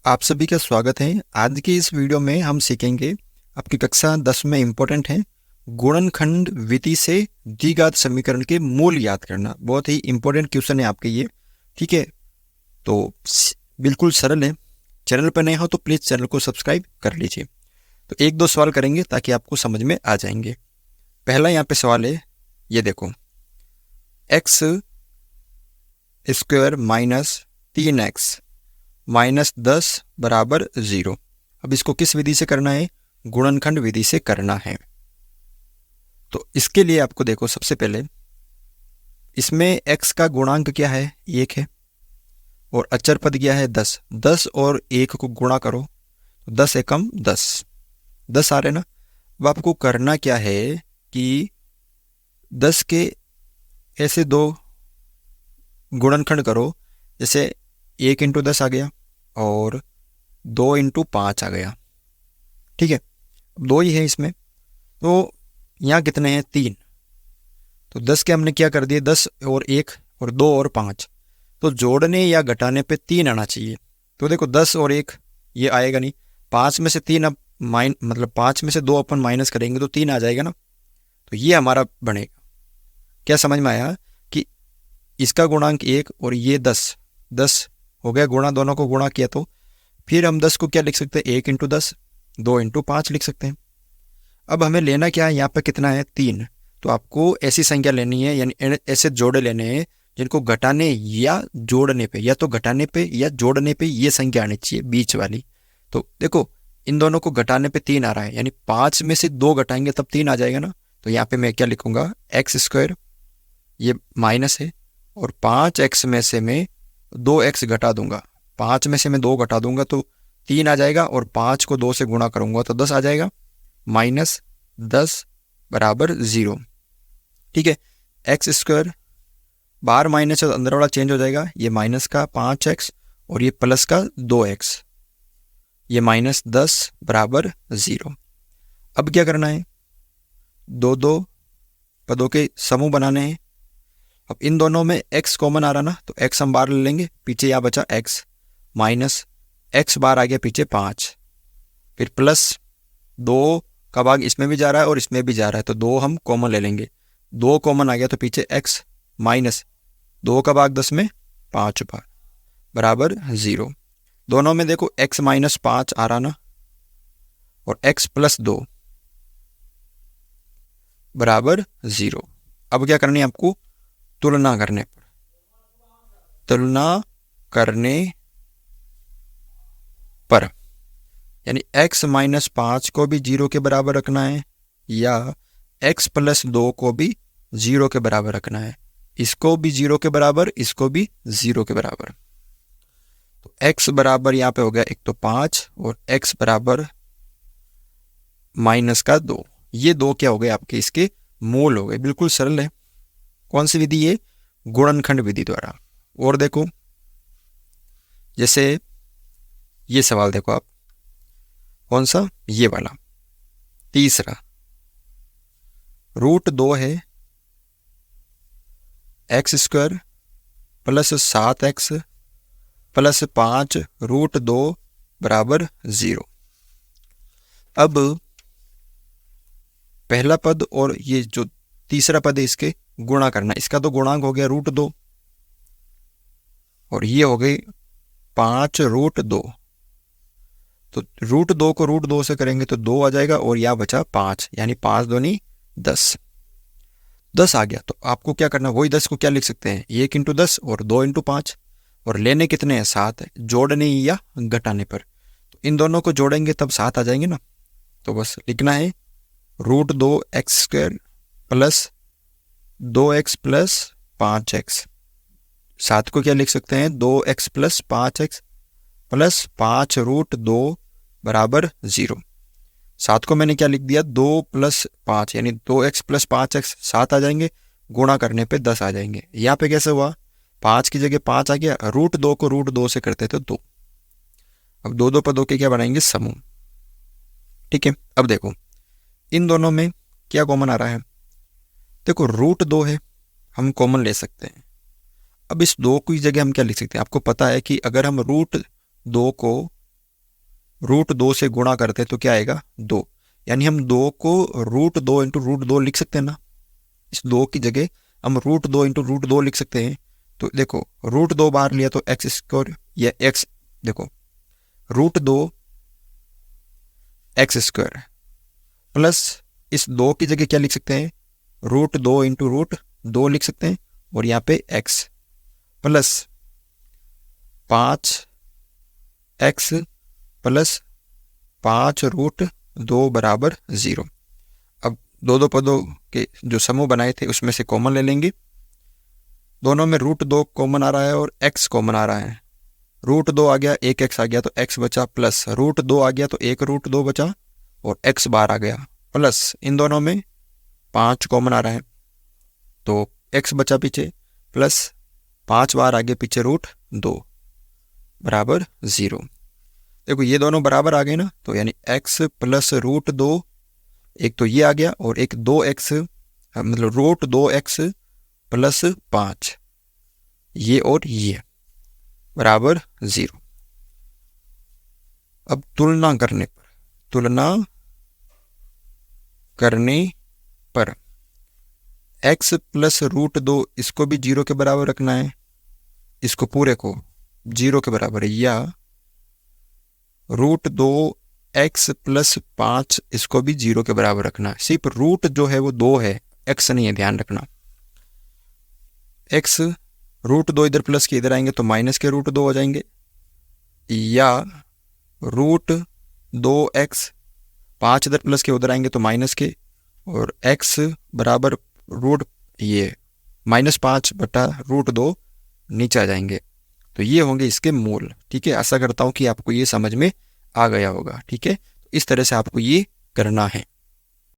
आप सभी का स्वागत है। आज की इस वीडियो में हम सीखेंगे आपकी कक्षा 10 में इम्पोर्टेंट है गुणनखंड विधि से द्विघात समीकरण के मूल याद करना। बहुत ही इम्पोर्टेंट क्वेश्चन है आपके ये, ठीक है। तो बिल्कुल सरल है। चैनल पर नए हो तो प्लीज़ चैनल को सब्सक्राइब कर लीजिए। तो एक दो सवाल करेंगे ताकि आपको समझ में आ जाएंगे। पहला यहाँ पे सवाल है, ये देखो, x square minus 3x minus 10 बराबर 0। अब इसको किस विधि से करना है? गुणनखंड विधि से करना है। तो इसके लिए आपको देखो, सबसे पहले इसमें x का गुणांक क्या है? 1 है, और अचर पद क्या है? 10। 10 और 1 को गुणा करो, 10 एकम 10, 10 आ रहे ना। अब आपको करना क्या है कि 10 के ऐसे दो गुणनखंड करो, जैसे 1 इंटू 10 आ गया और 2 इंटू 5 आ गया, ठीक है। दो ही है इसमें, तो यहाँ कितने हैं? 3। तो 10 के हमने क्या कर दिए? 10 और 1 और 2 और 5, तो जोड़ने या घटाने पे 3 आना चाहिए। तो देखो 10 और 1 ये आएगा नहीं, 5 में से 3 अब मतलब 5 में से 2 अपन माइनस करेंगे तो 3 आ जाएगा ना। तो ये हमारा बनेगा। क्या समझ में आया कि इसका गुणांक 1 और ये 10 10 हो गया गुणा, दोनों को गुणा किया। तो फिर हम 10 को क्या लिख सकते हैं? 1 इंटू 10, 2 इंटू 5 लिख सकते हैं। अब हमें लेना क्या है? यहाँ पे कितना है? 3। तो आपको ऐसी संख्या लेनी है, यानी ऐसे जोड़े लेने हैं जिनको घटाने या जोड़ने पे, या तो घटाने पे या जोड़ने पे ये संख्या आनी चाहिए बीच वाली। तो देखो इन दोनों को घटाने पे 3 आ रहा है, यानी 5 में से 2 घटाएंगे तब 3 आ जाएगा ना। तो यहाँ पे मैं क्या लिखूंगा? एक्स स्क्वायर, ये माइनस है, और 5x में से मैं 2x घटा दूंगा। 5 में से मैं 2 घटा दूंगा तो 3 आ जाएगा, और 5 को 2 से गुणा करूंगा तो 10 आ जाएगा। माइनस 10 बराबर 0, ठीक है। एक्स स्क्वायर, बाहर माइनस है तो अंदर वाला चेंज हो जाएगा। ये माइनस का 5x और ये प्लस का 2x, ये माइनस 10 बराबर 0। अब क्या करना है? दो दो पदों के समूह बनाने हैं। अब इन दोनों में x कॉमन आ रहा ना, तो x हम बाहर ले लेंगे, पीछे यहाँ बचा x, माइनस x बाहर आ गया पीछे 5, फिर प्लस 2 का भाग इसमें भी जा रहा है और इसमें भी जा रहा है, तो 2 हम कॉमन ले लेंगे। 2 कॉमन आ गया तो पीछे x, माइनस 2 का भाग 10 में 5 बार बराबर 0। दोनों में देखो x माइनस 5 आ रहा ना, और x प्लस 2 बराबर 0। अब क्या करनी है आपको? तुलना करने पर, तुलना करने पर, यानी x माइनस 5 को भी 0 के बराबर रखना है, या x प्लस 2 को भी 0 के बराबर रखना है। इसको भी 0 के बराबर, इसको भी 0 के बराबर। तो x बराबर यहाँ पे हो गया एक तो 5, और x बराबर माइनस का 2। ये 2 क्या हो गए आपके? इसके मूल हो गए। बिल्कुल सरल है। कौन सी विधि? ये गुणनखंड विधि द्वारा। और देखो, जैसे ये सवाल देखो आप, कौन सा? ये वाला तीसरा, √2 है x square plus 7x plus 5 √2 बराबर 0। अब पहला पद और ये जो तीसरा पद है इसके गुणा करना। इसका तो गुणांक हो गया √2, और ये हो गई 5 √2। तो √2 को √2 से करेंगे तो 2 आ जाएगा, और यहाँ बचा 5, यानी 5 दूनी 10। 10 आ गया, तो आपको क्या करना? वही 10 को क्या लिख सकते हैं? 1 इंटू 10 और 2 इंटू 5, और लेने कितने हैं? 7 है, जोड़ने या घटाने पर। तो इन दोनों को जोड़ेंगे तब 7 आ जाएंगे ना। तो बस लिखना है √2 x square plus 2x plus 5x। 7 को क्या लिख सकते हैं? 2x प्लस 5x प्लस 5 √2 बराबर 0। 7 को मैंने क्या लिख दिया? 2 प्लस 5, यानी 2x प्लस 5x 7 आ जाएंगे, गुणा करने पे 10 आ जाएंगे। यहाँ पे कैसे हुआ? 5 की जगह 5 आ गया, √2 को √2 से करते थे 2। अब दो दो पदों के क्या बनाएंगे? समूह, ठीक है। अब देखो इन दोनों में क्या कॉमन आ रहा है? देखो √2 है, हम कॉमन ले सकते हैं। अब इस 2 की जगह हम क्या लिख सकते हैं? आपको पता है कि अगर हम √2 को √2 से गुणा करते हैं तो क्या आएगा 2, यानी हम 2 को √2 इंटू √2 लिख सकते हैं ना। इस 2 की जगह हम √2 इंटू √2 लिख सकते हैं। तो देखो √2 बाहर लिया तो एक्स स्क्वायर, या एक्स, देखो √2 एक्स स्क्वायर प्लस इस 2 की जगह क्या लिख सकते हैं, √2 इंटू √2 लिख सकते हैं, और यहाँ पे एक्स प्लस 5x प्लस 5√2 बराबर 0। अब दो पदों के जो समूह बनाए थे उसमें से कॉमन ले लेंगे। दोनों में √2 कॉमन आ रहा है और x कॉमन आ रहा है। √2 आ गया, एक x आ गया तो x बचा, प्लस √2 आ गया तो एक √2 बचा और x बाहर आ गया, प्लस इन दोनों में 5 कॉमन आ रहा है तो x बचा पीछे, प्लस 5 बार आगे पीछे √2 बराबर 0। देखो ये दोनों बराबर आ गए ना, तो यानी x प्लस √2, एक तो ये आ गया और एक 2x, मतलब √2x प्लस 5, ये और ये बराबर 0। अब तुलना करने पर x प्लस √2 इसको भी 0 के बराबर रखना है, इसको पूरे को 0 के बराबर है, या √2x प्लस 5 इसको भी 0 के बराबर रखना है। सिर्फ रूट जो है वो 2 है, x नहीं है, ध्यान रखना। x √2 इधर प्लस के इधर आएंगे तो माइनस के √2 हो जाएंगे, या √2x 5 इधर प्लस के उधर आएंगे तो माइनस के, और x बराबर -5 बटा √2 नीचे आ जाएंगे। तो ये होंगे इसके मूल। ठीक है, आशा करता हूँ कि आपको ये समझ में आ गया होगा। ठीक है, इस तरह से आपको ये करना है।